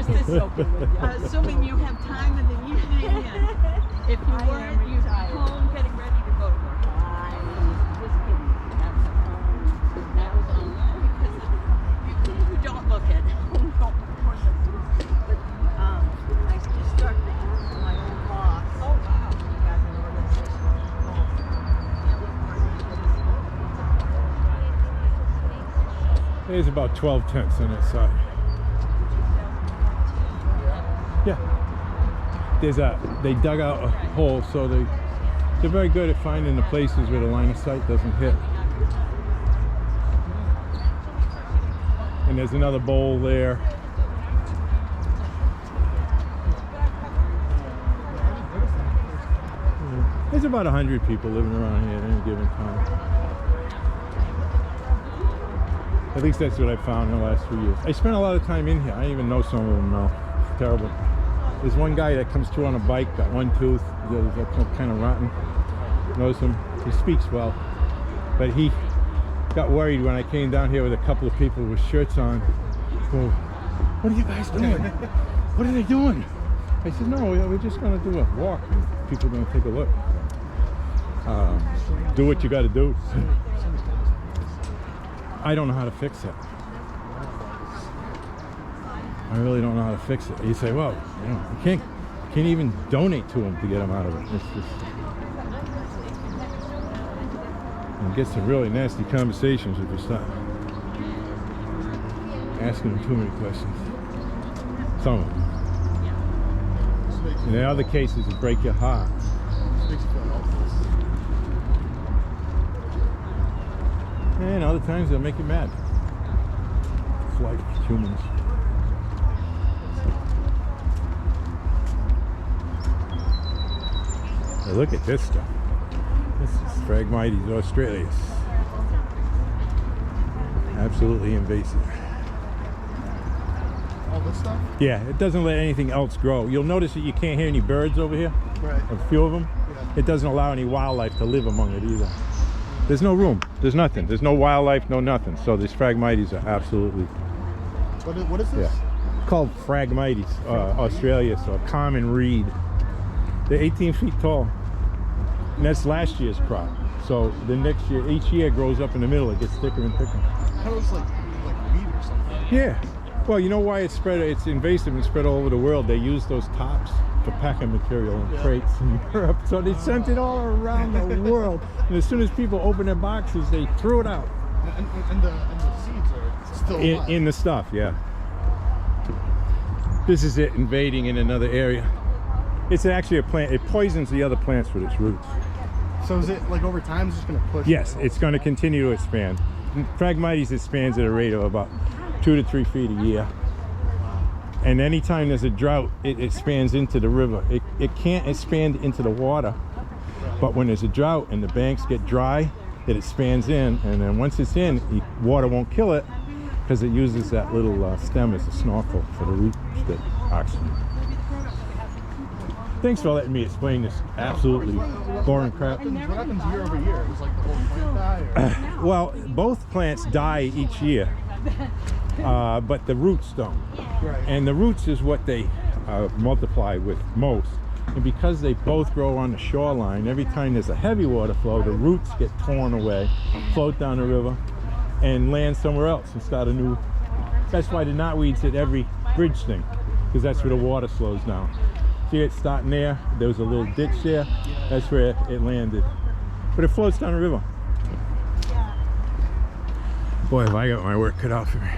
just assuming you have time in the evening, and if you weren't, you'd be home getting ready to go to work. Just kidding. That was because you don't look at it. No, of course I do. But I just started to work for my own boss. Oh wow! He got an organization. There's about 12 tents on that side. Yeah. They dug out a hole, so they're very good at finding the places where the line of sight doesn't hit. And there's another bowl there. There's about 100 people living around here at any given time. At least that's what I found in the last 3 years. I spent a lot of time in here. I don't even know some of them now. It's terrible. There's one guy that comes through on a bike, got one tooth, that's kind of rotten. Knows him. He speaks well. But he got worried when I came down here with a couple of people with shirts on. Well, what are you guys doing? What are they doing? I said, no, we're just going to do a walk. And people are going to take a look. Do what you got to do. I don't know how to fix it. I really don't know how to fix it. You say, well, you know, you can't even donate to them to get them out of it. It's just, it gets to really nasty conversations if you start asking them too many questions. Some of them. And in other cases, it break your heart. And other times they'll make you mad. It's like humans. Now look at this stuff. This is Phragmites australis. Absolutely invasive. All this stuff? Yeah, it doesn't let anything else grow. You'll notice that you can't hear any birds over here. Right. A few of them. Yeah. It doesn't allow any wildlife to live among it either. There's no room. There's nothing. There's no wildlife, no nothing. So these Phragmites are absolutely... What is this? Yeah. Called Phragmites australis, or common reed. They're 18 feet tall. And that's last year's crop. So the next year, each year grows up in the middle. It gets thicker and thicker. Kind of looks like weed or something. Yeah. Well, you know why it's spread? It's invasive and spread all over the world. They use those tops for packing material in crates in Europe. So they sent it all around the world. And as soon as people open their boxes, they threw it out. And the seeds are still alive. In the stuff, yeah. This is it invading in another area. It's actually a plant. It poisons the other plants with its roots. So is it like over time it's just going to push? Yes, it's going to continue to expand. Phragmites expands at a rate of about 2 to 3 feet a year. And anytime there's a drought, it expands into the river. It can't expand into the water, but when there's a drought and the banks get dry, it expands in, and then once it's in, the water won't kill it because it uses that little stem as a snorkel for the roots that oxygen. Thanks for letting me explain this absolutely boring crap. What happens year over year? Is like the whole plant die? Or? Well, both plants die each year, but the roots don't. Right. And the roots is what they multiply with most. And because they both grow on the shoreline, every time there's a heavy water flow, the roots get torn away, float down the river, and land somewhere else and start a new. That's why the knotweeds hit every bridge thing, because that's where the water slows down. See it starting there, there was a little ditch there, that's where it landed. But it floats down the river. Boy, have I got my work cut out for me.